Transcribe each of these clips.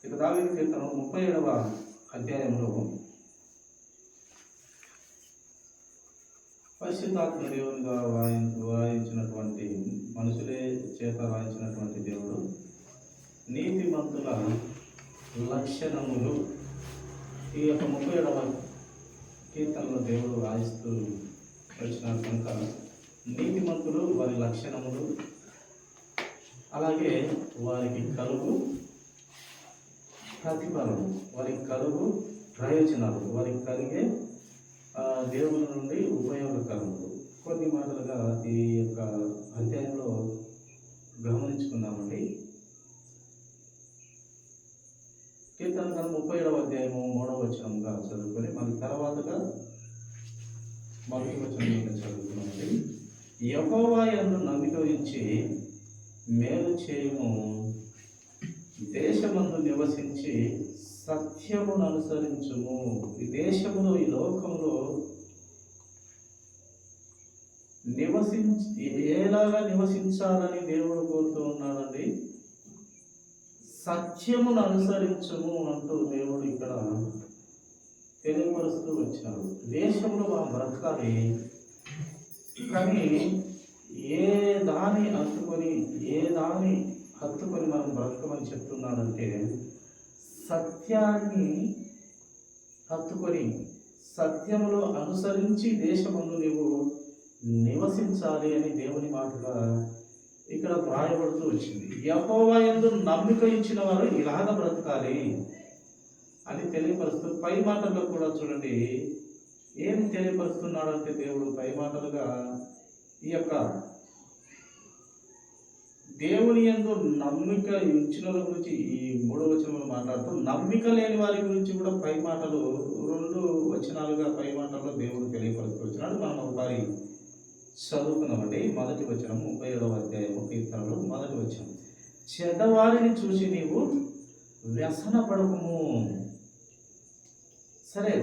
ఇక దావీదు కీర్తన 37వ అధ్యాయంలో పరిశుద్ధాత్మ దేవునిగా వాయించినటువంటి మనుషులే చేత వాయించినటువంటి దేవుడు నీతిమంతుల లక్షణములు ఈ యొక్క 37వ కీర్తనలో దేవుడు వాయిస్తూ వచ్చినారు కనుక నీతిమంతులు వారి లక్షణములు, అలాగే వారికి కలుగు ప్రతిఫలం, వారికి కలుగు ప్రయోజనాలు, వారికి కలిగే దేవుని నుండి ఉపయోగకరములు కొన్ని మాటలుగా ఈ యొక్క అధ్యాయంలో గమనించుకుందామండి. కీర్తన 37వ అధ్యాయము 3వ వచనంగా చదువుకొని మన తర్వాతగా మొదటి వచనంలో చదువుకున్నామండి. యెహోవా యందు నమ్మిక ఉంచి మేలు చేయము, దేశమందు నివసించి సత్యమును అనుసరించుము. ఈ దేశములో, ఈ లోకంలో ఎలాగా నివసించాలని దేవుడు కోరుతూ ఉన్నాడండి. సత్యమును అనుసరించుము అంటూ దేవుడు ఇక్కడ తెలియపరుస్తూ వచ్చినాడు. దేశంలో మనం బ్రతకాలి, కానీ ఏ దాని హత్తుకొని మనం బ్రతకమని చెప్తున్నాడంటే సత్యాన్ని హత్తుకొని సత్యములో అనుసరించి దేశమందు నీవు నివసించాలి అని దేవుని మాటగా ఇక్కడ వ్రాయబడుతూ వచ్చింది. యెహోవా యందు నమ్మిక ఇచ్చిన వారు ఇలాగ బ్రతకాలి అని తెలియపరుస్తూ పై మాటల్లో కూడా చూడండి ఏం తెలియపరుస్తున్నాడంటే దేవుడు పై మాటలుగా ఈ యొక్క దేవుని యందు నమ్మిక ఇచ్చిన గురించి ఈ 3వ వచనంలో మాట్లాడుతూ నమ్మిక లేని వారి గురించి కూడా పై మాటలు 2 వచనాలుగా పై మాటల్లో దేవుడు తెలియపరుస్తూ వచ్చినాడు. మనం ఒకసారి చదువుకున్నామండి. మొదటి వచనం 37వ అధ్యాయము కీర్తనలో మొదటి వచనం, చెడ్డవారిని చూసి నీవు వ్యసన పడకుము. సరే,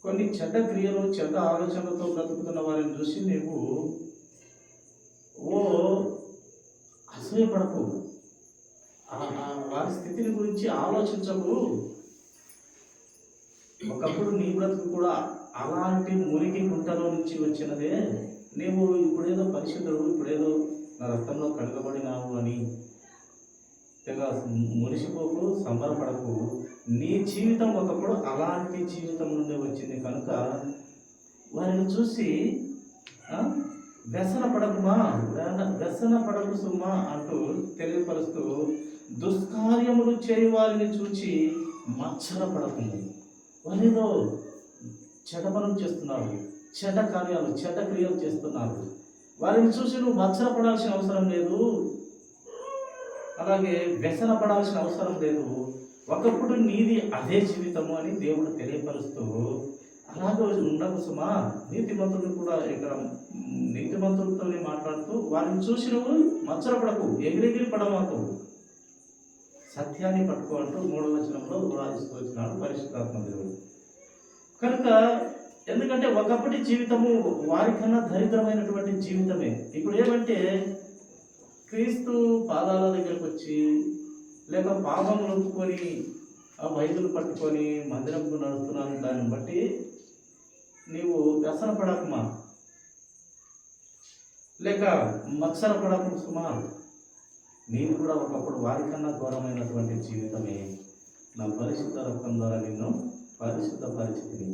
కొన్ని చెడ్డ క్రియలు, చెడ్డ ఆలోచనలతో బ్రతుకుతున్న వారిని చూసి నీవు అసూయపడకు, వారి స్థితిని గురించి ఆలోచించకు. ఒకప్పుడు నీ బ్రతుకు కూడా అలాంటి మురికి గుంటలో నుంచి వచ్చినదే. నీవు ఇప్పుడేదో పరిశుద్ధుడు, ఇప్పుడేదో నా రక్తంలో కడగబడినావు అని తెగ మురిసిపోకు, సంబరపడకు. నీ జీవితం ఒకప్పుడు అలాంటి జీవితం నుండి వచ్చింది కనుక వారిని చూసి వ్యసన పడకు సుమా అంటూ తెలియపరుస్తూ దుష్కార్యములు చేయి వారిని చూచి మత్సరపడకు. వారేదో చెడ్డ పనులు చేస్తున్నారు, చెడ్డ కార్యాలు, చెడ్డ క్రియలు చేస్తున్నారు. వారిని చూసి నువ్వు మత్సరపడాల్సిన అవసరం లేదు, అలాగే వ్యసన పడాల్సిన అవసరం లేదు. ఒకప్పుడు నీది అదే జీవితము అని దేవుడు తెలియపరుస్తూ అలాగే ఉండకు సుమా. నీతిమంతుడు కూడా ఇక్కడ నీతిమంతులతోనే మాట్లాడుతూ వారిని చూసి నువ్వు మత్సరపడకు, ఎగిరెగిరి పడమాకు, సత్యాన్ని పట్టుకో అంటూ 3వ వచనంలో రాజిస్తూ వచ్చినాడు పరిశుద్ధాత్మ దేవుడు. కనుక ఎందుకంటే ఒకప్పటి జీవితము వారికన్నా దరిద్రమైనటువంటి జీవితమే. ఇప్పుడు ఏమంటే క్రీస్తు పాదాల దగ్గరకు వచ్చి లేక పాపములు ఒప్పుకొని ఆ వైద్యులు పట్టుకొని మందిరంకు నడుస్తున్నాను, దాన్ని బట్టి నీవు వ్యసన పడకుమా, లేక మత్సర పడకు సుమా. నేను కూడా ఒకప్పుడు వారికన్నా ఘోరమైనటువంటి జీవితమే. నా పరిశుద్ధ రక్తం ద్వారా నిన్ను పరిశుద్ధ పరిస్థితిని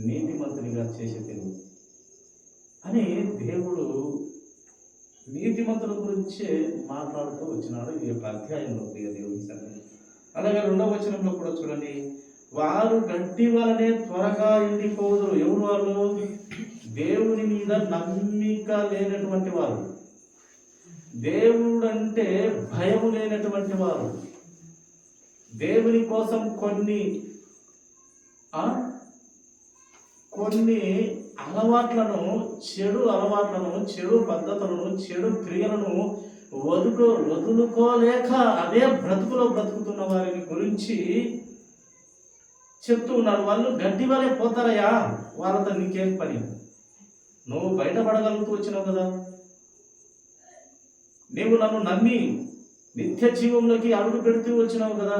నీతిమంతునిగా చేసేది అని దేవుడు నీతిమంతుల గురించే మాట్లాడుతూ వచ్చినాడు ఈ యొక్క అధ్యాయంలో. ప్రియ దేవుని సంగతి. అలాగే 2వ వచనంలో కూడా చూడండి, వారు గడ్డి వలనే త్వరగా ఎండిపోదురు. ఎవరు వాళ్ళు? దేవుని మీద నమ్మిక లేనటువంటి వారు, దేవుడు అంటే భయం లేనటువంటి వారు, దేవుని కోసం కొన్ని అలవాట్లను, చెడు పద్ధతులను, చెడు క్రియలను వదులుకోలేక అదే బ్రతుకులో బ్రతుకుతున్న వారిని గురించి చెప్తూ ఉన్నారు. వాళ్ళు గడ్డి వలె పోతారయ్యా, వాళ్ళతో నీకేం పని? నువ్వు బయటపడగలుగుతూ వచ్చినావు కదా, నీవు నన్ను నమ్మి నిత్య జీవంలోకి అడుగు పెడుతూ వచ్చినావు కదా,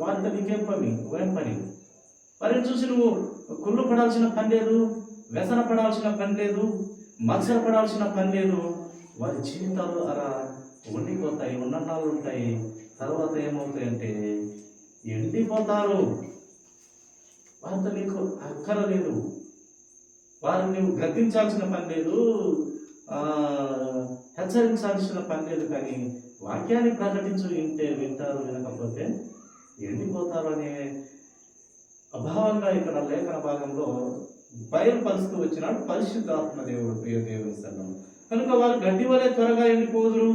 వారితో నీకేం పని? వారిని చూసి నువ్వు కుళ్ళు పడాల్సిన పని లేదు, వ్యసన పడాల్సిన పని లేదు, మత్సర పడాల్సిన పని లేదు. వారి జీవితాలు అలా ఉండిపోతాయి, ఉన్నన్నాళ్ళు ఉంటాయి. తర్వాత ఏమవుతాయంటే ఎండిపోతారు. వారితో నీకు అక్కర లేదు, వారిని నువ్వు గద్దించాల్సిన పని లేదు, హెచ్చరించాల్సిన పని లేదు. కానీ వాక్యాన్ని ప్రకటించు, వింటారు, వినకపోతే ఎండిపోతారు అనే అభావంగా ఇక్కడ లేఖన భాగంలో బయలుపరుస్తూ వచ్చినాడు పరిశుద్ధాత్మ దేవుడు, ప్రియ దేవుని సంఘం. కనుక వారు గడ్డి వలె త్వరగా ఎండిపోదురు,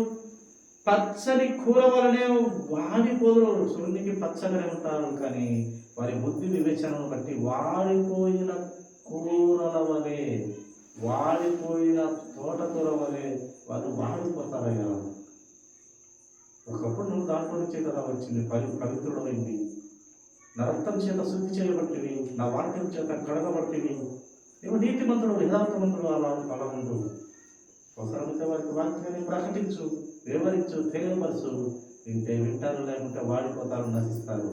పచ్చని కూర వలనే వాడిపోదురు. సూర్యునికి పచ్చగానే ఉంటారు, కానీ వారి బుద్ధి వివేచనను బట్టి వాడిపోయిన కూరల వలె, వాడిపోయిన తోటకూర వలె వారు వాడిపోతారయ్యా. ఒకప్పుడు నువ్వు దాంట్లో నుంచే కదా వచ్చింది, పవిత్రుడమైంది, నా రక్తం చేత శుద్ధి చేయబట్టివి, నా వాక్యం చేత కడగబట్టివి. నువ్వు నీతిమంతుడు, యథార్థవంతుడు అలా ఉండు. అవసరమైతే వారికి వాక్యాన్ని ప్రకటించు, వివరించు, తెలియపరచు. వింటారు, లేకుంటే వాడిపోతారు, నశిస్తారు.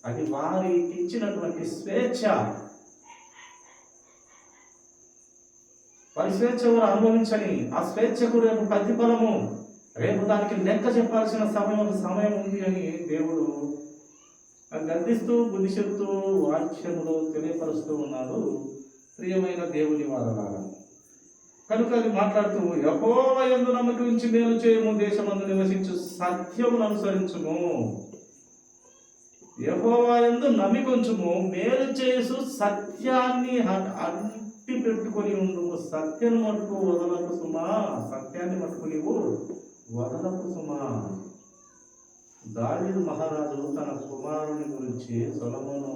అది వారికి ఇచ్చినటువంటి స్వేచ్ఛ. వారి స్వేచ్ఛ వారు అనుభవించని, ఆ స్వేచ్ఛకు రేపు ప్రతిఫలము, రేపు దానికి లెక్క చెప్పాల్సిన సమయం ఉంది అని దేవుడు గద్దిస్తూ, బుద్ధి చెప్తూ, వాక్యములు తెలియపరుస్తూ ఉన్నాడు. ప్రియమైన దేవుని వారలారా, కనుక అది మాట్లాడుతూ, యెహోవా యందు నమ్మకం ఉంచి మేలు చేయము, దేశమందు నివసించు సత్యమును అనుసరించుము. యెహోవా యందు నమ్మికొంచుము, మేలు చేసు సత్యాన్ని అట్టి పెట్టుకొని ఉండు. సత్యాన్ని మట్టుకు వదలకు సుమా, సత్యాన్ని మట్టుకు నీవు వదలకు సుమా. దావీదు మహారాజు తన కుమారుని గురించి, సొలొమోను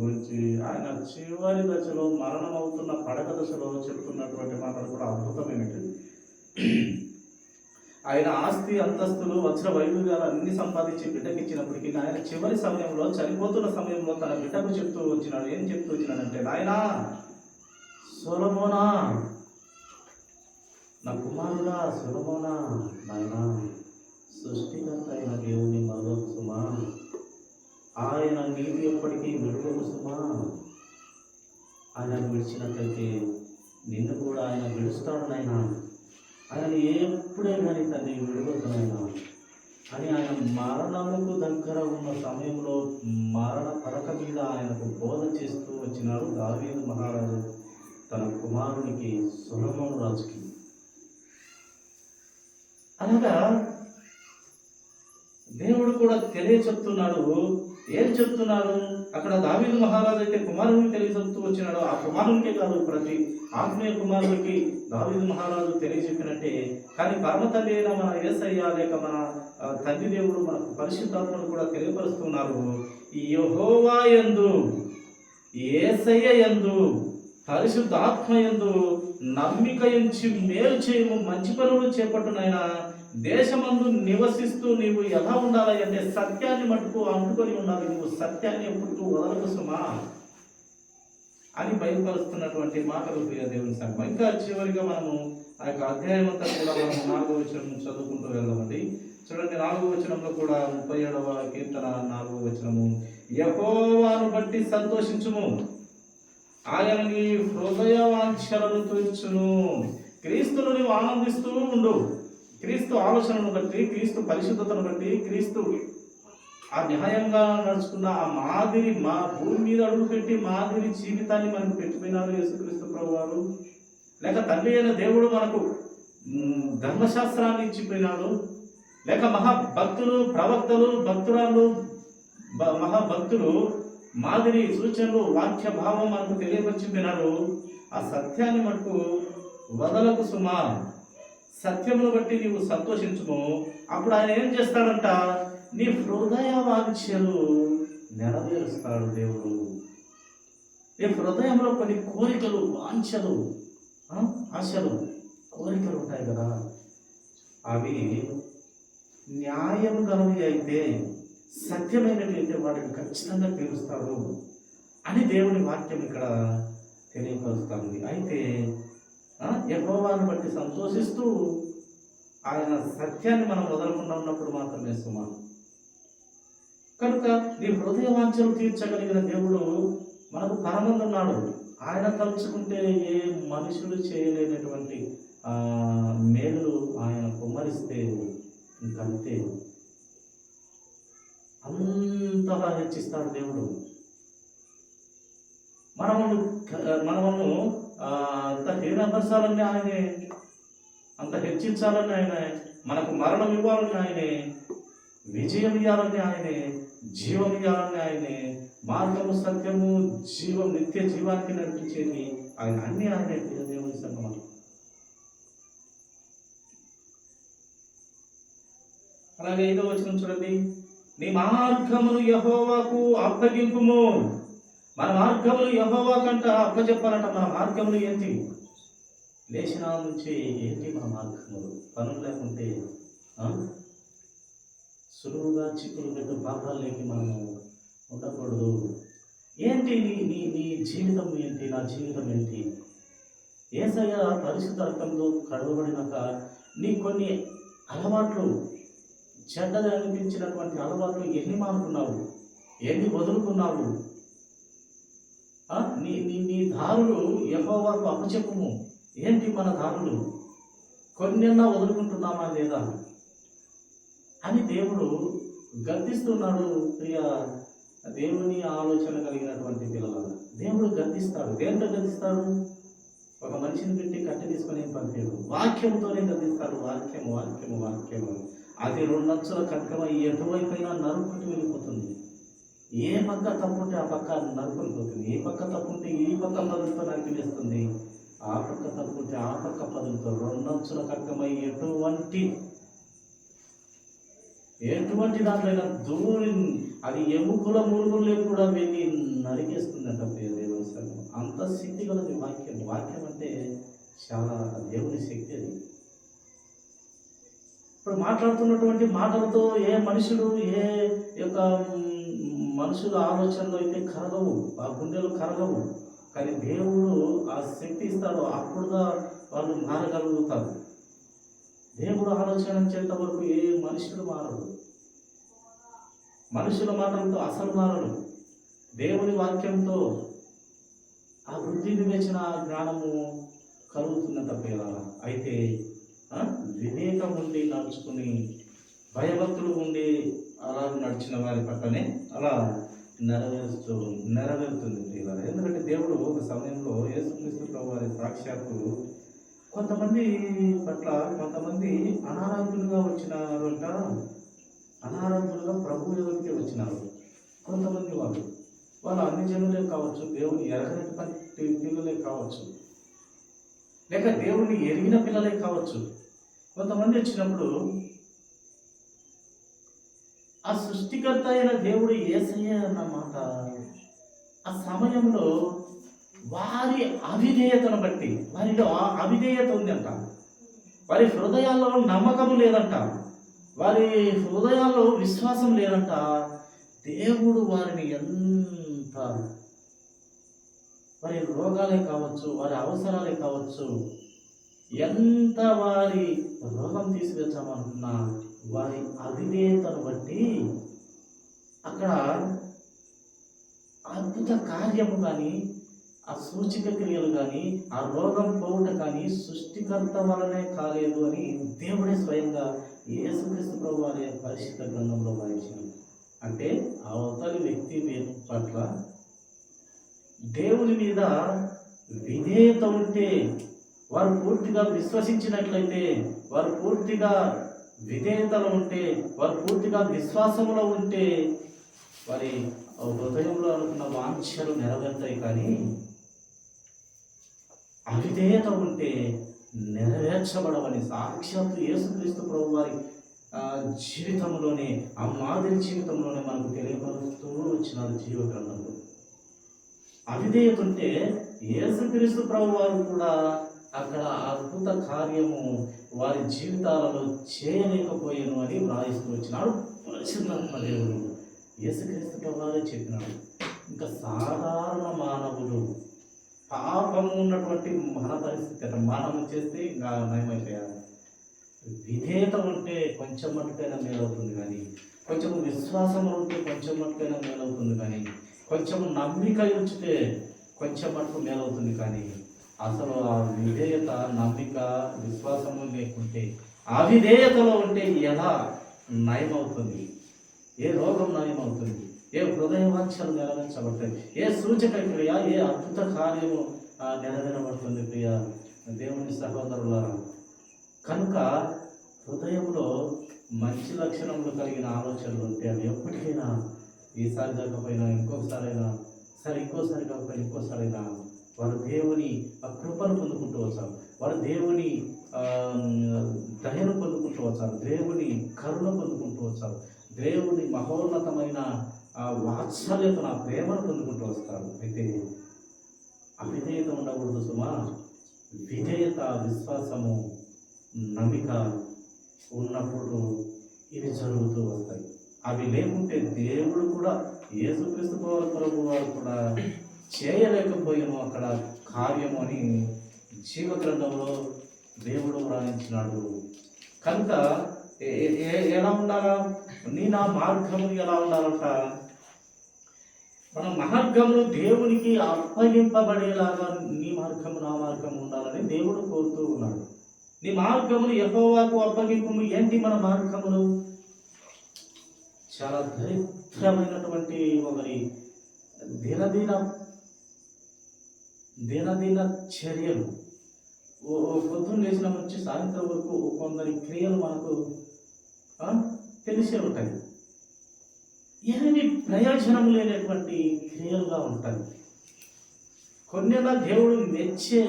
గురించి, ఆయన చివరి దశలో, మరణం అవుతున్న పడక దశలో చెప్తున్నటువంటి మాటలు కూడా అద్భుతమైనవి. ఆయన ఆస్తి, అంతస్తులు, వజ్ర వైభవాలు అన్ని సంపాదించి బిడ్డకిచ్చినప్పటికీ ఆయన చివరి సమయంలో, చనిపోతున్న సమయంలో తన బిడ్డకు చెప్తూ వచ్చినాడు. ఏం చెప్తూ వచ్చినాడంటే, నాయనా సొలొమోనా, నా కుమారుడా సొలొమోనా, నాయనా సృష్టికర్త అయిన దేవుని మరొక సుమా, ఆయన నీవు ఎప్పటికీ విడువకు సుమా. ఆయన విడిచినట్లయితే నిన్ను కూడా ఆయన విడుస్తాడు నాయన. ఆయన ఎప్పుడే కానీ తన్ని విడువద్దునైనా అని ఆయన మరణముకు దగ్గర ఉన్న సమయంలో మరణ పడక మీద ఆయనకు బోధ చేస్తూ వచ్చినాడు దావీదు మహారాజు తన కుమారునికి, సొలొమోను రాజుకి. అనగా దేవుడు కూడా తెలియచెప్తున్నాడు. ఏం చెప్తున్నాడు అక్కడ? దావీదు మహారాజు అయితే కుమారునికి తెలియచెప్తూ వచ్చినాడు. ఆ కుమారునికే కాదు, ప్రతి ఆత్మీయ కుమారుడికి దావీదు మహారాజు తెలియచెప్పినట్టే. కానీ పరమ తండ్రి అయిన మన యేసయ్య, లేక మన తండ్రి దేవుడు మనకు పరిశుద్ధాత్మను కూడా తెలియపరుస్తున్నారు. యెహోవా యందు, యేసయ్య యందు, పరిశుద్ధాత్మ యందు నమ్మిక ఉంచి మేలు చేయము, మంచి పనులు చేపట్టునైనా దేశమందు నివసిస్తూ నీవు ఎలా ఉండాలి అంటే సత్యాన్ని మట్టుకు అంటుకొని ఉండాలి. నువ్వు సత్యాన్ని ఎప్పుడు వదలకు సుమా అని బయలుపరుస్తున్నటువంటి మాటలు ప్రియ దేవుని సంఘం. ఇంకా చివరిగా మనము ఆ యొక్క అధ్యాయం అంతా కూడా మనం 4వ వచనం చదువుకుంటూ వెళ్దామండి. చూడండి, 4వ వచనంలో కూడా 37వ కీర్తన 4వ వచనము, యెహోవాను బట్టి సంతోషించుము, ఆయన నీ హృదయ వాంఛలను తీర్చును. క్రీస్తును నీవు ఆనందిస్తూ ఉండు. క్రీస్తు ఆలోచనను బట్టి, క్రీస్తు పరిశుద్ధతను బట్టి, క్రీస్తు ఆ న్యాయంగా నడుచుకున్న ఆ మాదిరి, మా భూమి మీద అడుగు పెట్టి మాదిరి జీవితాన్ని మనకు పెట్టిపోయినారు యేసుక్రీస్తు ప్రభు వారు. లేక తండ్రి అయిన దేవుడు మనకు ధర్మశాస్త్రాన్ని ఇచ్చిపోయినాడు. లేక మహాభక్తులు, ప్రవక్తలు, భక్తురాలు, మహాభక్తులు మాదిరి సూచనలు, వాక్య భావం మనకు తెలియపరిచిపోయినారు. ఆ సత్యాన్ని మనకు వదలకు సుమా, సత్యమును బట్టి నీవు సంతోషించుము. అప్పుడు ఆయన ఏం చేస్తాడంట? నీ హృదయ వాంఛలు నెరవేరుస్తాడు దేవుడు. నీ హృదయంలో కొన్ని కోరికలు, వాంఛలు, ఆశలు, కోరికలు ఉంటాయి కదా, అవి న్యాయం గలవి అయితే, సత్యమైనట్లయితే వాటిని ఖచ్చితంగా తీరుస్తాడు అని దేవుని వాక్యం ఇక్కడ తెలియపరుస్తుంది. అయితే యెహోవాను బట్టి సంతోషిస్తూ ఆయన సత్యాన్ని మనం వదలకుండా ఉన్నప్పుడు మాత్రమే సుమా. కనుక నీ హృదయ వాంఛలు తీర్చగలిగిన దేవుడు మనకు పరమందున్నాడు. ఆయన తలుచుకుంటే ఏ మనుషులు చేయలేనటువంటి మేలు ఆయన కుమ్మరిస్తే ఇంకంతే, అంతగా హెచ్చిస్తాడు దేవుడు. మనము అంత హీనపరచాలని ఆయనే, అంత హెచ్చించాలని ఆయనే, మనకు మరణం ఇవ్వాలని ఆయనే, విజయం ఇవ్వాలని ఆయనే, జీవం ఇవ్వాలని ఆయనే, మార్గము సత్యము జీవం నిత్య జీవానికి నడిపించేది ఆయన, అన్ని ఆయనే. దేవుని సంగమం. అలాగే 5వ వచనం చూడండి, నీ మార్గములు యెహోవాకు అప్పగింపుము. మన మార్గములు యెహోవా కంట అప్పచెప్పాలంట. మన మార్గములు ఏంటి? లేచిన నుంచి ఏంటి మన మార్గములు? పనులు లేకుంటే సులువుగా చిక్కులు పెట్టు పాపాలకి మనము ఉండకూడదు. ఏంటి నీ నీ నీ జీవితం ఏంటి? నా జీవితం ఏంటి? యేసయ్య పరిశుద్ధ రక్తంలో కడగబడినాక నీ కొన్ని అలవాట్లు, చెడ్డది అనిపించినటువంటి అలవాట్లు ఎన్ని మానుకున్నావు? ఎన్ని వదులుకున్నావు? నీ నీ నీ దారులు యెహోవాకు అప్పచెప్పుము. ఏంటి మన దారులు? కొన్నెన్నా వదులుకుంటున్నామా లేదా అని దేవుడు గద్దిస్తున్నాడు. ప్రియ దేవుని ఆలోచన కలిగినటువంటి పిల్లల, దేవుడు గద్దిస్తాడు. దేంతో గద్దిస్తాడు? ఒక మనిషిని పెట్టి కట్టి తీసుకొని పంపాడు, వాక్యంతోనే గద్దిస్తాడు. వాక్యము వాక్యము వాక్యము. అది 2 అంచుల ఖడ్గమై ఎటువైపైనా నరుకుంటూ వెళ్ళిపోతుంది. ఏ పక్క తప్పుంటే ఆ పక్క నరుకునిపోతుంది. ఏ పక్క తప్పుంటే ఈ పక్క పదులతో నరికిలేస్తుంది. ఆ పక్క తప్పుంటే ఆ పక్క పదులతో 2 అంచుల ఖడ్గమై ఎటువంటి దాంట్లో దూరి అది ఎముకల మూలుగులే కూడా వెళ్ళి నరికేస్తుందంట. దేవుని సంగం అంత శక్తి కలది వాక్యం. వాక్యం అంటే చాలా దేవుని శక్తి అది. ఇప్పుడు మాట్లాడుతున్నటువంటి మాటలతో ఏ మనుషుడు, ఏ యొక్క మనుషుల ఆలోచనలు అయితే కరగవు, ఆ గుండెలు కరగవు. కానీ దేవుడు ఆ శక్తి ఇస్తాడు. అప్పుడుగా వాళ్ళు మారగలుగుతారు. దేవుడు ఆలోచన చేత వరకు ఏ మనుషుడు మారడు. మనుషుల మాటలతో అసలు మారడు. దేవుని వాక్యంతో ఆ బుద్ధి వివేచన జ్ఞానము కలుగుతుందంట పిల్లల. అయితే వివేకం ఉండి నడుచుకుని, భయభక్తులు ఉండి అలా నడిచిన వారి పట్లనే అలా నెరవేరుతుంది పిల్లల. ఎందుకంటే దేవుడు ఒక సమయంలో యేసుక్రీస్తు ప్రభువారి సాక్షాత్తు కొంతమంది పట్ల, కొంతమంది అనారోగ్యులుగా వచ్చినారంట. అనారోగ్యులుగా ప్రభు ఎదురుకి వచ్చినారు. కొంతమంది వాళ్ళు అన్ని జనులే కావచ్చు, దేవుని ఎరగనటువంటి పిల్లలే కావచ్చు, లేక దేవుణ్ణి ఎరిగిన పిల్లలే కావచ్చు. కొంతమంది వచ్చినప్పుడు ఆ సృష్టికర్త అయిన దేవుడు యేసయ్య అన్నమాట ఆ సమయంలో వారి అవిధేయతను బట్టి, వారిలో అవిధేయత ఉందంట. వారి హృదయాల్లో నమ్మకము లేదంట. వారి హృదయాల్లో విశ్వాసం లేదంట. దేవుడు వారిని ఎంత, వారి రోగాలే కావచ్చు, వారి అవసరాలే కావచ్చు, ఎంత వారి రోగం తీసుకొచ్చామనుకున్నా వారి అవిధేయతను బట్టి అక్కడ అద్భుత కార్యము కానీ, ఆ సూచిక క్రియలు కానీ, ఆ రోగం పోవుట కానీ సృష్టికర్త వలనే కాలేదు అని దేవుడే స్వయంగా యేసుక్రీస్తు ప్రభు అనే పరిశుద్ధ గ్రంథంలో రాయించింది. అంటే అవతలి వ్యక్తి పట్ల దేవుని మీద విధేయత ఉంటే, వారు పూర్తిగా విశ్వసించినట్లయితే, వారు పూర్తిగా విధేయతలో ఉంటే, వారు పూర్తిగా విశ్వాసంలో ఉంటే వారి హృదయంలో అనుకున్న వాంఛలు నెరవేరుతాయి. కానీ అవిధేయత ఉంటే నెరవేర్చబడవని సాక్షాత్తు యేసుక్రీస్తు ప్రభు వారి జీవితంలోనే, ఆ మాదిరి జీవితంలోనే మనకు తెలియపరుస్తూ వచ్చినాడు జీవ గ్రంథంలో. అవిధేయత ఉంటే యేసుక్రీస్తు ప్రభు వారు కూడా అక్కడ అద్భుత కార్యము వారి జీవితాలలో చేయలేకపోయాను అని వ్రాయిస్తూ వచ్చినాడు పరిశుద్ధాత్మ దేవుడు. యేసుక్రీస్తు ప్రభు వారే చెప్పినాడు. ఇంకా సాధారణ మానవులు, పాపము ఉన్నటువంటి మన పరిస్థితి, మనము చేస్తే ఇంకా నయమైపోయారు. విధేయత ఉంటే కొంచెం మట్టుకైనా మేలవుతుంది కానీ, కొంచెం విశ్వాసం ఉంటే కొంచెం మట్టుకైనా మేలవుతుంది కానీ, కొంచెం నమ్మిక ఉంచితే కొంచెం మటుకు మేలవుతుంది కానీ, అసలు ఆ విధేయత, నమ్మిక, విశ్వాసము లేకుంటే, అవిధేయతలో ఉంటే ఎలా నయమవుతుంది? ఏ రోగం నయమవుతుంది? ఏ హృదయ వాంఛలు నెరవేర్చబడతాయి? ఏ సూచక క్రియ, ఏ అద్భుత కార్యము నెరవేరబడుతుంది? ప్రియ దేవుని సహోదరులారా, కనుక హృదయంలో మంచి లక్షణములు కలిగిన ఆలోచనలు ఉంటే అవి ఎప్పటికైనా, ఈసారి జరగకపోయినా ఇంకొకసారైనా, సరే ఇంకోసారి కాకపోయినా ఇంకోసారైనా, వారు దేవుని కృపను పొందుకుంటూ వచ్చారు, వారు దేవుని దయను పొందుకుంటూ వచ్చారు, దేవుని కరుణ పొందుకుంటూ వచ్చారు, దేవుని మహోన్నతమైన వాత్సల్యతను, ఆ ప్రేమను పొందుకుంటూ వస్తారు. అయితే అవిధేయత ఉండకూడదు సుమా. విధేయత, విశ్వాసము, నమ్మిక ఉన్నప్పుడు ఇవి జరుగుతూ వస్తాయి. అవి లేకుంటే దేవుడు కూడా, యేసుక్రీస్తు ప్రభు వారు కూడా చేయలేకపోయాను అక్కడ కార్యము అని జీవ గ్రంథంలో దేవుడు వ్రాయించినాడు. కనుక ఎలా ఉండాలా? నా మార్గము ఎలా ఉండాలంట? మన మార్గములు దేవునికి అప్పగింపబడేలాగా నీ మార్గము, నా మార్గము ఉండాలని దేవుడు కోరుతూ ఉన్నాడు. నీ మార్గములు యెహోవాకు అప్పగింపు. ఏంటి మన మార్గములు? చాలా దరిద్రమైనటువంటి ఒకరి దినదిన చర్యలు. పొద్దున్న లేచిన నుంచి సాయంత్రం వరకు కొందరి క్రియలు మనకు తెలిసే ఉంటాయి. ఏమి ప్రయోజనం లేనటువంటి క్రియలుగా ఉంటాయి. కొన్నిలా దేవుడు మెచ్చే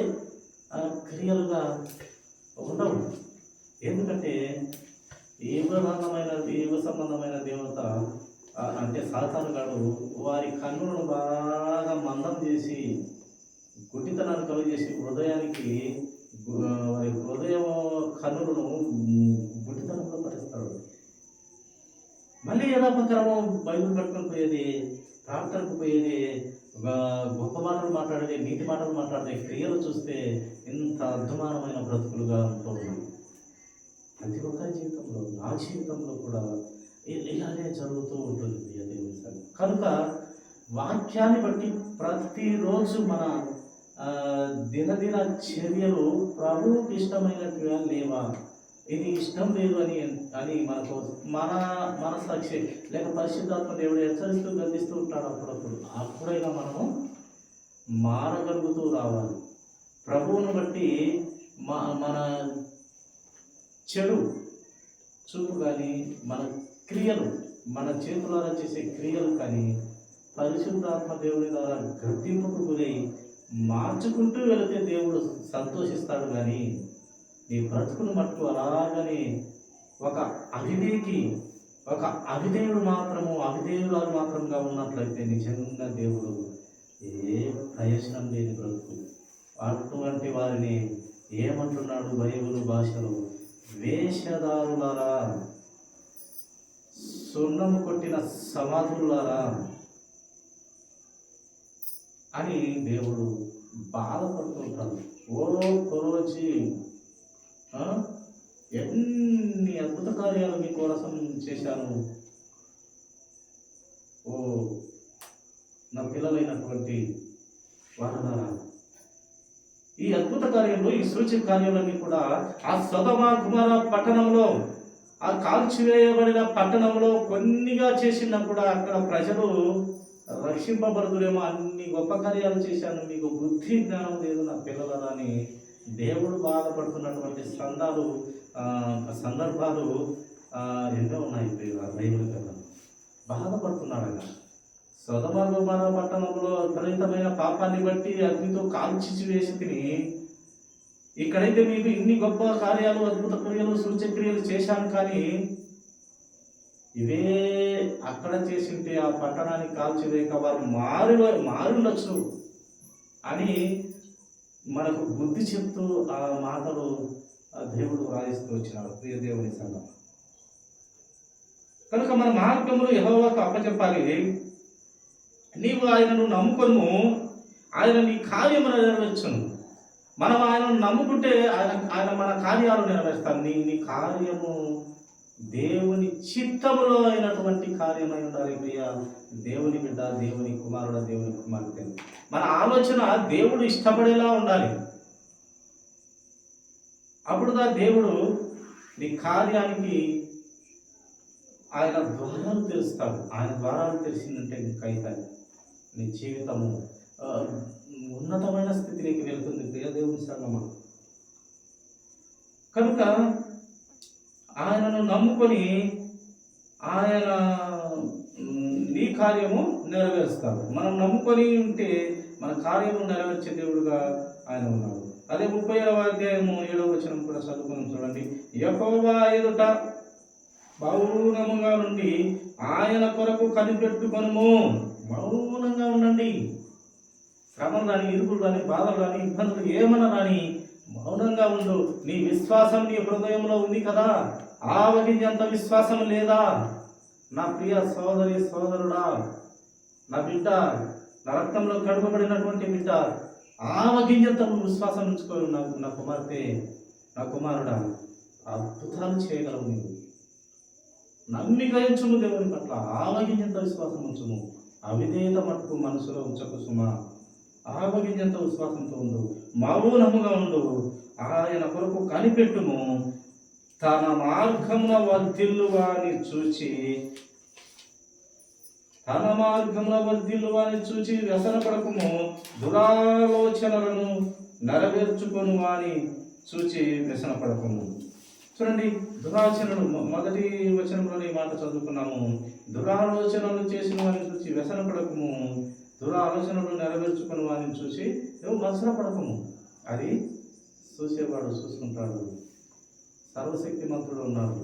క్రియలుగా ఉండవు. ఎందుకంటే యుగ సంబంధమైన దేవత అంటే సాతానుగాడు వారి కన్నులను బాగా మందం చేసి, గుడ్డితనాన్ని కలుగజేసి, వారి హృదయ కన్నులను గుడ్డితనంలో పడేస్తాడు. మళ్ళీ యథాపకరము బైబిల్ పట్టుకొని పోయేది, ప్రార్థనకు పోయేది, గొప్ప మాటలు మాట్లాడేది, నీతి మాటలు మాట్లాడే క్రియలు చూస్తే ఇంత అద్భుతమైన బ్రతుకులుగా ఉంటుంది. ప్రతి ఒక్కరి జీవితంలో, నా జీవితంలో కూడా ఇలాగే జరుగుతూ ఉంటుంది దేవుని సంగతి. కనుక వాక్యాన్ని బట్టి ప్రతిరోజు మన దినదిన చర్యలు ప్రభువుకి ఇష్టమైనట్టుగా లేవా? ఇది ఇష్టం లేదు అని మనకు మన సాక్షి లేక పరిశుద్ధాత్మ దేవుడు హెచ్చరిస్తూ గర్దిస్తూ ఉంటాడు. అప్పుడైనా మనము మారగలుగుతూ రావాలి. ప్రభువును బట్టి మన చెడు చూపు కానీ, మన క్రియలు, మన చేతులారా చేసే క్రియలు కానీ పరిశుద్ధాత్మ దేవుడి ద్వారా గర్తింపుకు గురై మార్చుకుంటూ వెళితే దేవుడు సంతోషిస్తాడు. కానీ నీ బ్రతుకును మట్టుకు అలాగని ఒక అవిధేయుడు మాత్రంగా ఉన్నట్లయితే నిజంగా దేవుడు ఏ ప్రయోజనం లేని బ్రతుకు. అటువంటి వారిని ఏమంటున్నాడు బైబిల్ భాషలో? వేషధారులారా, సున్నము కొట్టిన సమాధులారా అని దేవుడు బాధపడుతుంటాడు. ఓ కొరోజీ, ఎన్ని అద్భుత కార్యాలు మీ కోసం చేశాను. ఓ నా పిల్లలైనటువంటి వారలారా, ఈ అద్భుత కార్యంలో, ఈ సూచక కార్యాలన్నీ కూడా ఆ సొదొమ గొమొర్రా పట్టణంలో, ఆ కాల్చివేయబడిన పట్టణంలో కొన్నిగా చేసినా కూడా అక్కడ ప్రజలు రక్షింపబడుతురేమో. అన్ని గొప్ప కార్యాలు చేశాను, మీకు బుద్ధి జ్ఞానం లేదు నా పిల్లలరా అని దేవుడు బాధపడుతున్నటువంటి సందర్భాలు ఎన్నో ఉన్నాయి బైబిల్ గ్రంథం. బాధపడుతున్నాడు ఆయన. సొదొమ గొమొర్రా పట్టణంలో విపరీతమైన పాపాన్ని బట్టి అగ్నితో కాల్చి వేసి తిని, ఇక్కడైతే మీకు ఇన్ని గొప్ప కార్యాలు, అద్భుత క్రియలు, సూచక్రియలు చేశాను, కానీ ఇవే అక్కడ చేసింటే ఆ పట్టణాన్ని కాల్చివేయక వారు మారుండొచ్చు అని మనకు బుద్ధి చెప్తూ ఆ మాటలు దేవుడు రాయిస్తూ వచ్చినాడు. ప్రియ దేవుని సంఘం, కనుక మన మార్గములు యెహోవాకు అప్పచెప్పాలి. నీవు ఆయనను నమ్ముకొను, ఆయన నీ కార్యమును నెరవేర్చును. మనం ఆయనను నమ్ముకుంటే ఆయన మన కార్యాలు నెరవేరుస్తాడు. నీ నీ కార్యము దేవుని చిత్తములో అయినటువంటి కార్యమై ఉండాలి ప్రియ దేవుని బిడ్డ, దేవుని కుమారుడు, దేవుని కుమార్తె. మన ఆలోచన దేవుడు ఇష్టపడేలా ఉండాలి. అప్పుడుదా దేవుడు నీ కార్యానికి ఆయన ద్వారాలు తెరుస్తాడు. ఆయన ద్వారాలు తెరిచిందంటే ఇంకైతే నీ జీవితము ఉన్నతమైన స్థితిలోకి వెళ్తుంది ప్రియ దేవుని సంగమా. కనుక ఆయనను నమ్ముకొని ఆయన నీ కార్యము నెరవేరుస్తాడు. మనం నమ్ముకొని ఉంటే మన కార్యము నెరవేర్చే దేవుడుగా ఆయన ఉన్నాడు. అదే 37వ అధ్యాయము 7వ వచనం కూడా చదువుకుని చూడండి. యెహోవా ఎదుట మౌనముగా నుండి ఆయన కొరకు కనిపెట్టుకొనుము. మౌనంగా ఉండండి. శ్రమలు రాని, ఇరుకులు రాని, బాధలు రాని, ఇబ్బందులు ఏమన్నా రాని మౌనంగా ఉండు. నీ విశ్వాసం నీ హృదయంలో ఉంది కదా. ఆవగించేంత విశ్వాసం లేదా నా ప్రియ సోదరి సోదరుడా, నా బిడ్డ, నా రక్తంలో కడుపబడినటువంటి బిడ్డ, ఆవగించేంత విశ్వాసం ఉంచుకోరు. నా కుమార్తె, నా కుమారుడా, అద్భుతాలు చేయగలవు. నీవు నమ్మిక ఉంచుము దేవుని పట్ల, ఆవగించేంత విశ్వాసం ఉంచుము. అవిధేయత మట్టుకు మనసులో ఉంచకు సుమా. ఆవగించేంత విశ్వాసంతో ఉండు, మౌనముగా ఉండు. ఆయన కొరకు కనిపెట్టుము. తన మార్గమున వర్ధిల్లువాని చూచి వ్యసనపడకుము. దురాలోచనలను నెరవేర్చుకొని వాని చూచి వ్యసనపడకుము. చూడండి, దురాలోచనలు మొదటి వచనంలోనే మాట చదువుకున్నాము. దురాలోచనలు చేసిన వారిని చూసి వ్యసనపడకము, దురాలోచనలు నెరవేర్చుకుని వారిని చూసి నువ్వు వ్యసనపడకము. అది చూసేవాడు చూసుకుంటాడు. సర్వశక్తిమంతుడు ఉన్నాడు.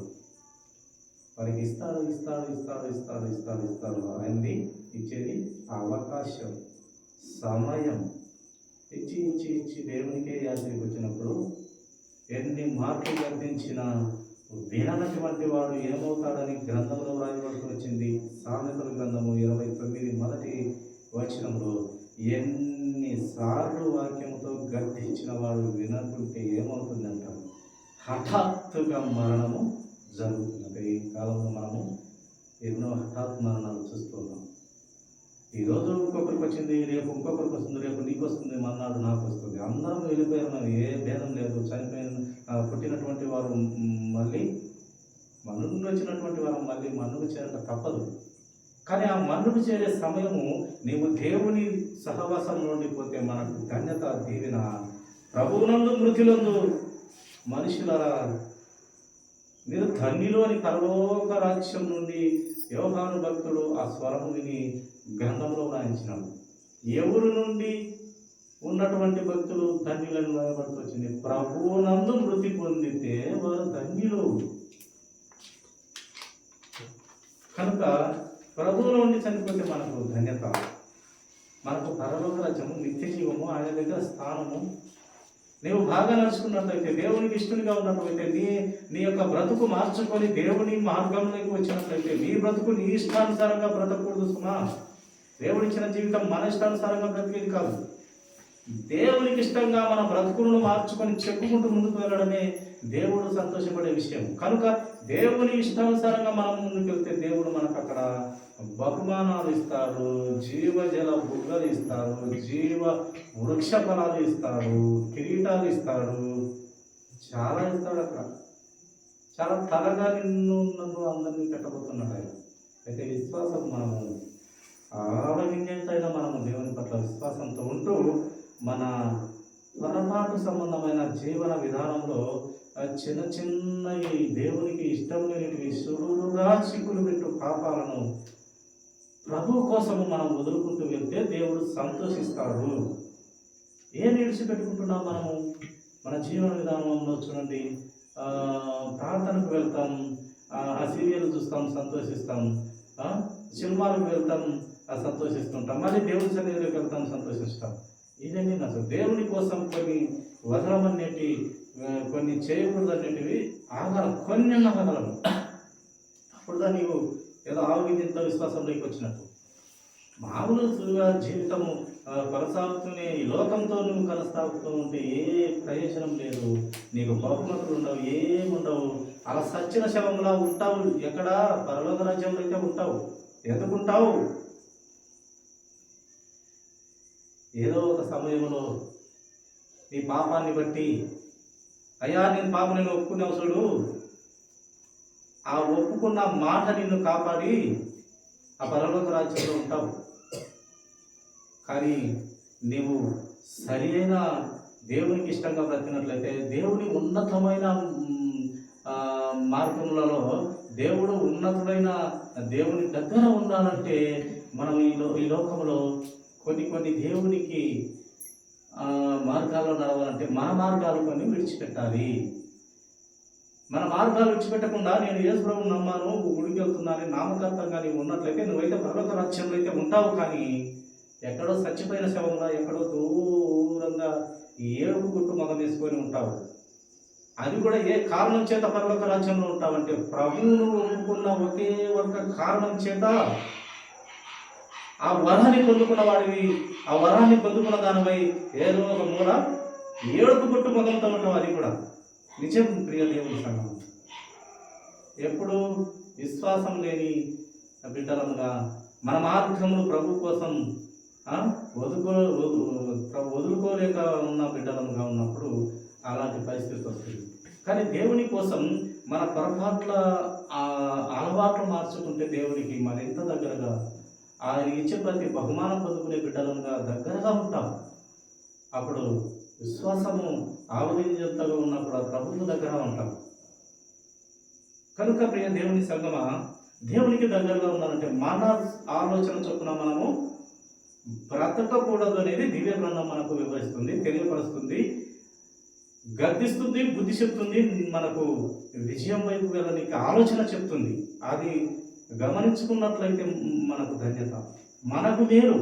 వారికి ఇస్తాడు ఇస్తాడు ఇస్తాడు ఇస్తాడు ఇస్తాడు ఇస్తాడు. ఆయనది ఇచ్చేది ఆ అవకాశం, సమయం. ఇచ్చి ఇచ్చి ఇచ్చి దేవునికే యాత్రికి వచ్చినప్పుడు ఎన్ని మార్పులు గర్తించినా విననటువంటి వాడు ఏమవుతాడని గ్రంథంలో రాయబడుతూ వచ్చింది. సామెతల గ్రంథము 29 మొదటి వచనంలో ఎన్నిసార్లు వాక్యంతో గర్తించిన వాడు వినకుంటే ఏమవుతుందంటారు? హఠాత్తుగా మరణము జరుగుతున్నది. ఈ కాలంలో మనము ఎన్నో హఠాత్ మరణాలు చూస్తున్నాం. ఈరోజు ఇంకొకరికి వచ్చింది, రేపు ఇంకొకరికి వస్తుంది, రేపు నీకు వస్తుంది, మన్నాడు నాకు వస్తుంది. అందరం వెళ్ళిపోయారు. ఏ భేదం లేదు. పుట్టినటువంటి వారు మళ్ళీ మన్నుకు వచ్చినటువంటి వారు మళ్ళీ మన్నుకు చేరక తప్పదు. కానీ ఆ మన్నుకు చేరే సమయము నీవు దేవుని సహవాసం నుండి పోతే మనకు ధన్యత, దీవెన. ప్రభువునందు మృతిలందు మనుషులరా మీరు ధన్యులోని పరలోక రాజ్యం నుండి యోహాను భక్తుడు ఆ స్వరము విని గ్రంథంలో రాయించినాడు. ఎవరి నుండి ఉన్నటువంటి భక్తులు ధన్యులను రాయబడుతూ వచ్చింది. ప్రభువునందు మృతి పొందితే వారు ధన్యులు. కనుక ప్రభువులో ఉండి చనిపోతే మనకు ధన్యత, మనకు పరలోక రాజ్యము, నిత్య జీవము, ఆయన దగ్గర స్థానము. నీవు బాగా నడుచుకున్నట్లయితే, దేవునికి ఇష్టంగా ఉన్నట్లయితే, నీ యొక్క బ్రతుకు మార్చుకొని దేవుని మార్గంలోకి వచ్చినట్లయితే, నీ బ్రతుకు నీ ఇష్టానుసారంగా బ్రతకూడదు సుమా. దేవుడిచ్చిన జీవితం మన ఇష్టానుసారంగా బ్రతికేది కాదు. దేవునికి ఇష్టంగా మన బ్రతుకులను మార్చుకొని చెప్పుకుంటూ ముందుకు వెళ్ళడమే దేవుడు సంతోషపడే విషయం. కనుక దేవుని ఇష్టానుసారంగా మనం ముందుకు వెళ్తే దేవుడు మనకు అక్కడ బహుమానాలు ఇస్తాడు, జీవజల బుగ్గలు ఇస్తాడు, జీవ వృక్ష ఫలాలు ఇస్తాడు, కిరీటాలు ఇస్తాడు, చాలా ఇస్తాడు. అక్కడ చాలా తలగా నన్ను అందరినీ పెట్టబోతున్నాడు ఆయన. అయితే విశ్వాసం మనము ఆరోగ్యంతైనా మనము దేవుని పట్ల విశ్వాసంతో ఉంటూ మన పొరపాటు సంబంధమైన జీవన విధానంలో చిన్న చిన్న ఈ దేవునికి ఇష్టం లేనివి సులువుగా చిక్కులు పెట్టు పాపాలను ప్రభు కోసము మనం వదులుకుంటూ వెళ్తే దేవుడు సంతోషిస్తాడు. ఏం విడిచిపెట్టుకుంటున్నాం మనము మన జీవన విధానంలో? చూడండి, ప్రార్థనకు వెళ్తాం, ఆ సీరియల్ చూస్తాం, సంతోషిస్తాం, సినిమాలకు వెళ్తాం, సంతోషిస్తుంటాం, మళ్ళీ దేవుడి సన్నిధిలోకి వెళ్తాం, సంతోషిస్తాం. ఇవన్నీ అసలు దేవుని కోసం కొన్ని వదలమనేటి, కొన్ని చేయకూడదు అనేటివి ఆగలం, కొన్ని ఆగలము. అప్పుడుదా నీవు ఏదో ఆవుగింత విశ్వాసంలోకి వచ్చినట్టు. మామూలుగా జీవితము కొనసాగుతూనే ఈ లోకంతో నువ్వు కొనసాగుతూ ఉంటే ఏ ప్రయోజనం లేదు. నీకు బహుమతులు ఉండవు, ఏముండవు. అలా సచ్చిన శవంలా ఉంటావు. ఎక్కడ? పరలోక రాజ్యంలో అయితే ఉంటావు. ఎందుకుంటావు? ఏదో ఒక సమయంలో నీ పాపాన్ని బట్టి, అయ్యా నేను పాపం నేను ఒప్పుకునే అవసరం, ఆ ఒప్పుకున్న మాట నిన్ను కాపాడి ఆ పరలోక రాజ్యంలో ఉంటావు. కానీ నీవు సరి అయిన దేవునికి ఇష్టంగా బ్రతికినట్లయితే, దేవుని ఉన్నతమైన మార్గములలో దేవుడు ఉన్నతుడైన దేవుని దగ్గర ఉండాలంటే మనం ఈ లోకంలో కొన్ని దేవునికి మార్గాల్లో నడవాలంటే మన మార్గాలు కొన్ని విడిచిపెట్టాలి. మన మార్గాలు విడిచిపెట్టకుండా నేను యేసు ప్రభువుని నమ్మాను, గుడికి వెళ్తున్నాను నామకర్తంగా నీవు ఉన్నట్లయితే నువ్వైతే పరలోక రాజ్యంలో అయితే ఉంటావు. కానీ ఎక్కడో చచ్చిపోయిన శవంగా, ఎక్కడో దూరంగా ఏడుపు గుట్టు మగం వేసుకొని ఉంటావు. అది కూడా ఏ కారణం చేత పరలోక రాజ్యంలో ఉంటావంటే, ప్రభువును ఒప్పుకున్న ఒకే ఒక కారణం చేత ఆ వరాన్ని పొందుకున్న వాడివి, ఆ వరాన్ని పొందుకున్న దానిపై ఏదో ఒక మూల ఏడుపు గుట్టు మగంతో ఉంటావు. అది కూడా నిజం. ప్రియ దేవుని సంఘం, ఎప్పుడు విశ్వాసం లేని బిడ్డలముగా మన మార్గములు ప్రభు కోసం వదులుకోలేక ఉన్న బిడ్డలముగా ఉన్నప్పుడు అలాంటి పరిస్థితి వస్తుంది. కానీ దేవుని కోసం మన పొరపాట్ల అలవాట్లు మార్చుకుంటే దేవునికి మరింత దగ్గరగా, ఆయన ఇచ్చే ప్రతి బహుమానం పొందుకునే బిడ్డలముగా దగ్గరగా ఉంటాం. అప్పుడు విశ్వాసము ఆవరించేంతగా ఉన్నప్పుడు ఆ ప్రభుత్వ దగ్గర ఉంటాం. కనుక ప్రియ దేవుని సంగమా, దేవునికి దగ్గరగా ఉండాలంటే మన ఆలోచన చొప్పున మనము బ్రతకకూడదు అనేది దివ్య గ్రంథం మనకు వివరిస్తుంది, తెలియపరుస్తుంది, గద్దిస్తుంది, బుద్ధి చెప్తుంది, మనకు విజయం వైపు వెళ్ళడానికి ఆలోచన చెప్తుంది. అది గమనించుకున్నట్లయితే మనకు ధన్యత, మనకు మేలు.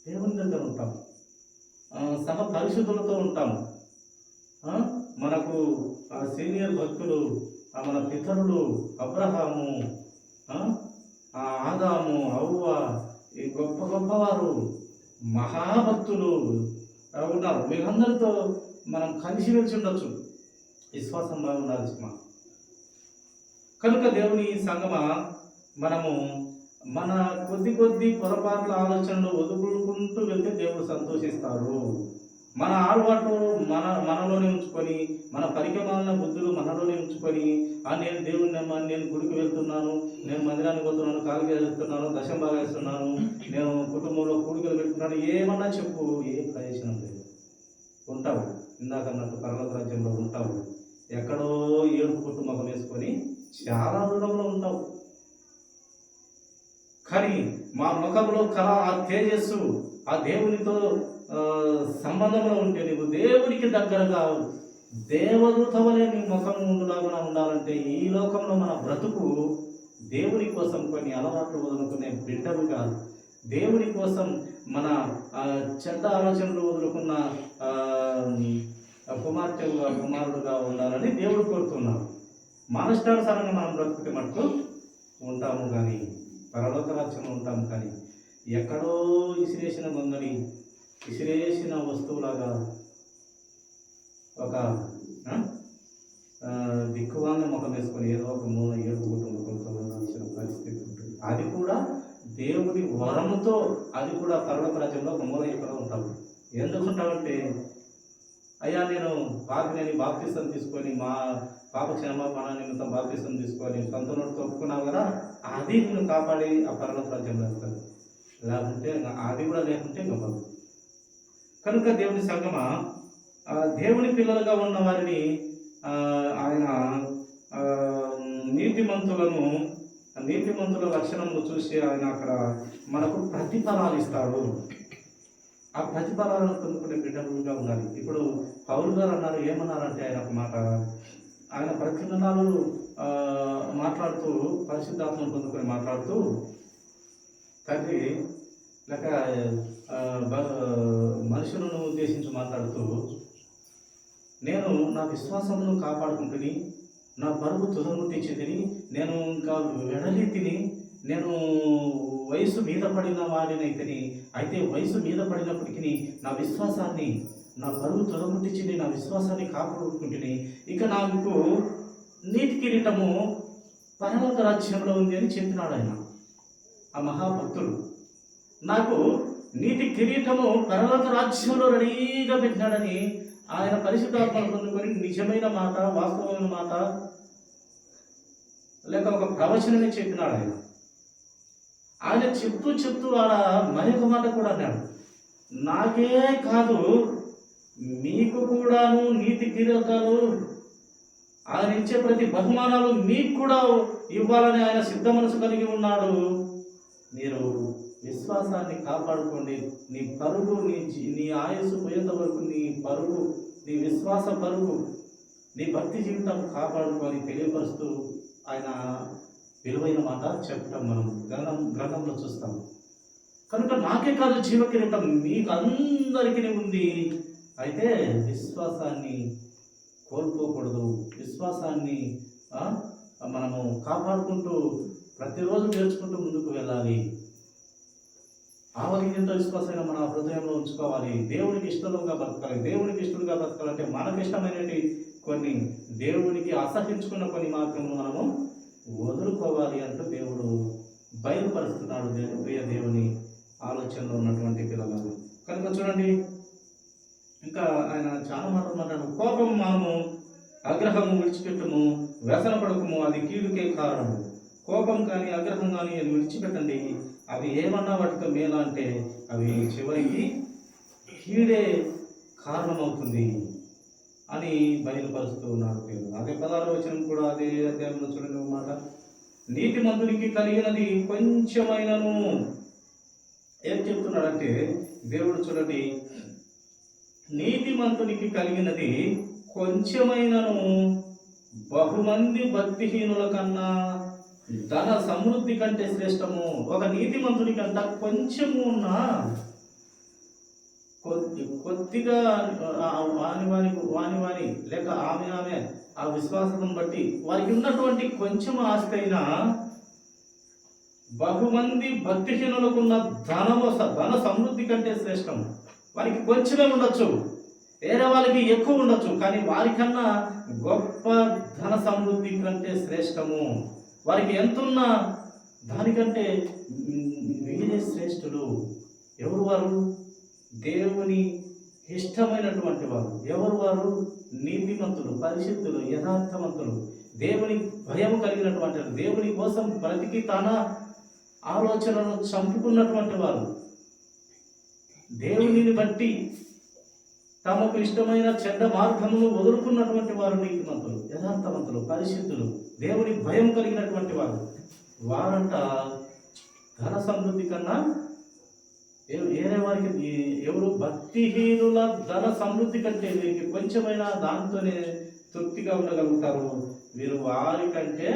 దేవుని దగ్గర ఉంటాం, సహ పరిశుద్ధులతో ఉంటాం. మనకు సీనియర్ భక్తులు, మన పితరులు అబ్రహాము, ఆదాము, అవ్వ, ఈ గొప్ప గొప్పవారు మహాభక్తులు ఉన్నారు. వీళ్ళందరితో మనం కలిసి వెలిసి ఉండొచ్చు. విశ్వాసం బాగుండాలి సుమా. కనుక దేవుని సంగమా, మనము మన కొద్ది పొరపాట్ల ఆలోచనలు వదులుకుంటూ వెళ్తే దేవుడు సంతోషిస్తారు. మన అలవాట్లు మనలోనే ఉంచుకొని, మన పరికమాలన బుద్ధులు మనలోనే ఉంచుకొని, నేను దేవుని నమ్మాను, నేను గుడికి వెళ్తున్నాను, నేను మందిరానికి పోతున్నాను, కాలుకి వెళ్తున్నాను, దశం బాగా వేస్తున్నాను, నేను కుటుంబంలో కూడికలు పెడుతున్నాను, ఏమన్నా చెప్పు, ఏ ప్రయోజనం లేదు. ఉంటావు, ఇందాకన్నట్టు పరలోక రాజ్యంలో ఉంటావు. ఎక్కడో ఏడుపు కుటుంబం వేసుకొని చాలా దూరంలో ఉంటావు. కానీ మా ముఖంలో కళ, ఆ తేజస్సు, ఆ దేవునితో సంబంధంలో ఉంటే నీవు దేవునికి దగ్గరగా దేవదూత వలె నీ ముఖం ముందులాగా ఉండాలంటే ఈ లోకంలో మన బ్రతుకు దేవుని కోసం కొన్ని అలవాట్లు వదులుకునే బిడ్డలుగా, దేవుని కోసం మన చెడ్డ ఆలోచనలు వదులుకున్న కుమారుడుగా ఉండాలని దేవుడు కోరుతున్నాడు. మన ఇష్టానుసారంగా మనం బ్రతుకుతే మటుకు ఉంటాము, కానీ పరలోక రాజ్యంలో ఉంటాము. కానీ ఎక్కడో ఇసిరేసిన గొంగని, ఇసిరేసిన వస్తువులాగా ఒక దిక్కువాన్ని ముఖం వేసుకొని ఏదో ఒక మూల ఏడుపు కుటుంబంతో ఉండాల్సిన పరిస్థితి ఉంటుంది. అది కూడా దేవుని వరముతో, అది కూడా పరలోక రాజ్యంలో ఒక మూల ఎక్కడ ఉంటాము. ఎందుకుంటామంటే, అయ్యా నేను బాప్తిసం తీసుకొని, మా పాప క్షమాపణ నిమిత్తం బాప్తిసం తీసుకొని సొంత నోటితో ఒప్పుకున్నావు కదా, అది నిన్ను కాపాడి ఆ పరలోక రాజ్యంలో వేస్తుంది. లేకుంటే అది కూడా లేకుంటే గొప్పది. కనుక దేవుని సంగమా, దేవుని పిల్లలుగా ఉన్న వారిని ఆయన నీతిమంతుల లక్షణములు చూసి ఆయన అక్కడ మనకు ప్రతిఫలాలు ఇస్తాడు. ఆ ప్రతిఫలాలను పొందుకునే బిడ్డలుగా ఉండాలి. ఇప్పుడు పౌలు గారు అన్నారు, ఏమన్నారంటే ఆయన ఒక మాట, ఆయన ప్రతిదినాలు మాట్లాడుతూ, పరిశుద్ధాత్మను పొందుకొని మాట్లాడుతూ, తండ్రి లేక మనుషులను ఉద్దేశించి మాట్లాడుతూ, నేను నా విశ్వాసమును కాపాడుకుంటుని, నా పరుగు తుదముట్టించి తిని, నేను ఇంకా వెడలి తిని, నేను వయసు మీద పడిన వాడినైతేని, అయితే వయసు మీద పడినప్పటికీ నా విశ్వాసాన్ని, నా పరువు తొలగుట్టించి నా విశ్వాసాన్ని కాపాడుకుంటుని, ఇక నాకు నీతి కిరీటము పరలోక రాజ్యంలో ఉంది అని చెప్పినాడు ఆయన. ఆ మహాభక్తుడు నాకు నీతి కిరీటము పరలోక రాజ్యంలో రెడీగా పెట్టినాడని ఆయన పరిశుద్ధాత్మను పొందుకొని నిజమైన మాట, వాస్తవమైన మాట, లేక ఒక ప్రవచనమే చెప్పినాడు ఆయన. ఆయన చెప్తూ ఆడ మరొక మాట కూడా అన్నాడు, నాకే కాదు మీకు కూడాను నీతి కిరీటాలు, ఆయన ఇచ్చే ప్రతి బహుమానాలు మీకు కూడా ఇవ్వాలని ఆయన సిద్ధ మనసు కలిగి ఉన్నాడు. మీరు విశ్వాసాన్ని కాపాడుకోండి. నీ పరుగు, నీ ఆయుస్సు పోయేంత వరకు నీ పరుగు, నీ విశ్వాస పరుగు, నీ భక్తి జీవితం కాపాడుకొని తెలియపరుస్తూ ఆయన విలువైన మాట చెప్పటం మనం గ్రంథంలో చూస్తాం. కనుక నాకే కాదు జీవ కిరీటం మీకు అందరికీ ఉంది. అయితే విశ్వాసాన్ని కోల్పోకూడదు. విశ్వాసాన్ని మనము కాపాడుకుంటూ ప్రతిరోజు నేర్చుకుంటూ ముందుకు వెళ్ళాలి. ఆవగింజంతో విశ్వాసమైన మన హృదయంలో ఉంచుకోవాలి. దేవునికి ఇష్టంగా బ్రతకాలి. దేవునికి ఇష్టంగా బ్రతకాలంటే మనకు ఇష్టమైనవి కొన్ని, దేవునికి అసహించుకున్న కొన్ని మార్గంలో మనము వదులుకోవాలి అంటూ దేవుడు బయలుపరుస్తున్నాడు. ప్రియ దేవుని ఆలోచనలో ఉన్నటువంటి పిల్లలను కనుక చూడండి, ఇంకా ఆయన చాలా మాటలు మాట్లాడు. కోపం మాము, ఆగ్రహము విడిచిపెట్టము, వ్యసన పడకము, అది కీడుకే కారణము. కోపం కానీ ఆగ్రహం కానీ అది విడిచిపెట్టండి. అవి ఏమన్నా వాటితో మేలా అంటే అవి చివరికి కీడే కారణమవుతుంది అని బయలుపరుస్తూ ఉన్నాడు దేవుడు. అదే 16వ వచనం కూడా అదే అధ్యాయంలో చూడండి మాట, నీతిమంతునికి కలిగినది కొంచెమైనను. ఏం చెప్తున్నాడంటే దేవుడు చూడండి, నీతిమంతునికి కలిగినది కొంచెమైనను బహుమంది భక్తిహీనుల కన్నా ధన సమృద్ధి కంటే శ్రేష్టము. ఒక నీతిమంతుని కంట కొంచెము ఉన్న కొద్దిగా వాని లేక ఆమె ఆ విశ్వాసం బట్టి వారికి ఉన్నటువంటి కొంచెం ఆస్తి అయినా బహుమంది భక్తిహీనులకున్న ధన సమృద్ధి కంటే శ్రేష్టము. వారికి కొంచెమే ఉండొచ్చు, వేరే వాళ్ళకి ఎక్కువ ఉండొచ్చు, కానీ వారికన్నా గొప్ప ధన సమృద్ధి కంటే శ్రేష్టము. వారికి ఎంతున్నా దానికంటే వీరే శ్రేష్ఠులు. ఎవరు వారు? దేవుని ఇష్టమైనటువంటి వారు. ఎవరు వారు? నీతిమంతులు, పరిశుద్ధులు, యథార్థవంతులు, దేవుని భయం కలిగినటువంటి వారు, దేవుని కోసం బ్రతికి తన ఆలోచనలను చంపుకున్నటువంటి వారు, దేవునిని బట్టి తమకు ఇష్టమైన చెడ్డ మార్గములు వదులుకున్నటువంటి వారు నీతిమంతులు, యథార్థవంతులు, పరిశుద్ధులు, దేవుని భయం కలిగినటువంటి వారు. వారంట ధన సమృద్ధి కన్నా వేరే వారికి, ఎవరు భక్తిహీనుల ధన సమృద్ధి కంటే వీరికి కొంచెమైన దాంతోనే తృప్తిగా ఉండగలుగుతారు. వీరు వారికంటే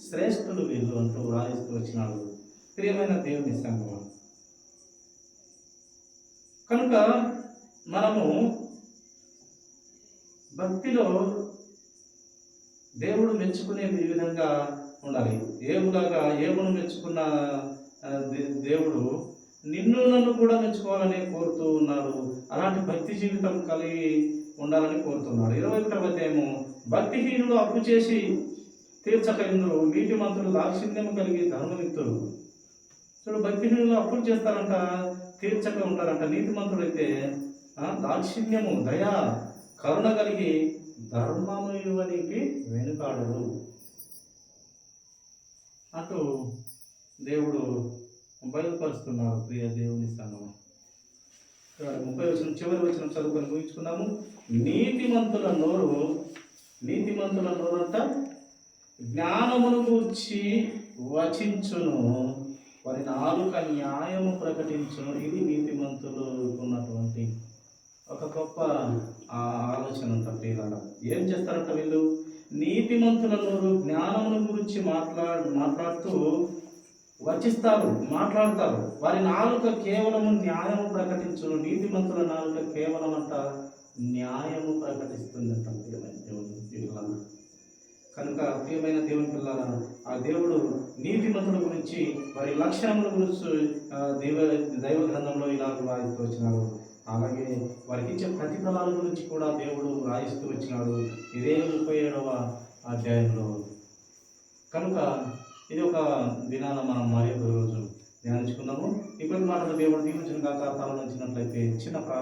శ్రేష్ఠులు వీళ్ళు అంటూ రాయిస్తూ వచ్చినాడు. ప్రియమైన దేవుని సంగమం, కనుక మనము భక్తిలో దేవుడు మెచ్చుకునే విధంగా ఉండాలి. ఏబును మెచ్చుకున్న దేవుడు నిన్ను నన్ను కూడా మెచ్చుకోవాలని కోరుతూ ఉన్నాడు. అలాంటి భక్తి జీవితం కలిగి ఉండాలని కోరుతున్నాడు. 21వ అధ్యాయము, భక్తిహీనులు అప్పు చేసి తీర్చక ఇందులో నీతిమంతులు దాక్షిణ్యము కలిగి ధర్మనిత్తులు. చూడు, భక్తిహీనులు అప్పులు చేస్తారంట, తీర్చక ఉంటారంట. నీతిమంతులు అయితే దాక్షిణ్యము, దయా, కరుణ కలిగి ధర్మము ఇవ్వడానికి వెనుకాడరు అంటూ దేవుడు బయలుపరుస్తున్నారు. ప్రియ దేవుని సంగమం, 30వ వచనం చివరి వచనం చదువుకొని ముగించుకున్నాము. నీతిమంతుల నోరు అంట జ్ఞానమును గూర్చి వచించును, వారి నాలుక న్యాయము ప్రకటించును. ఇది నీతిమంతులు ఉన్నటువంటి ఒక గొప్ప ఆలోచన అంట. ప్రియులారా, ఏం చేస్తారంట వీళ్ళు? నీతిమంతుల నోరు జ్ఞానమును గురించి మాట్లాడుతూ వచిస్తారు, మాట్లాడతారు. వారి నాలుక కేవలము న్యాయము ప్రకటించును. నీతిమంతుల నాలుక కేవలం అంట న్యాయము ప్రకటిస్తుందంట. ప్రియమైన దేవుని పిల్లల, కనుక ప్రియమైన దేవుని పిల్లల, ఆ దేవుడు నీతిమంతుల గురించి గురించి వారి లక్షణముల గురించి దైవ గ్రంథంలో ఇలా రాయిస్తూ వచ్చినాడు. అలాగే వారికి ఇచ్చే ప్రతిఫలాల గురించి కూడా దేవుడు రాయిస్తూ వచ్చినాడు ఇదే 37వ అధ్యాయంలో. కనుక ఇది ఒక దినాన మనం మరి ఒక రోజు ధ్యానించుకుందాము. ఇప్పుడు మాటలు దేవుడు దీవించిన కాక తల నుంచినట్లయితే చిన్న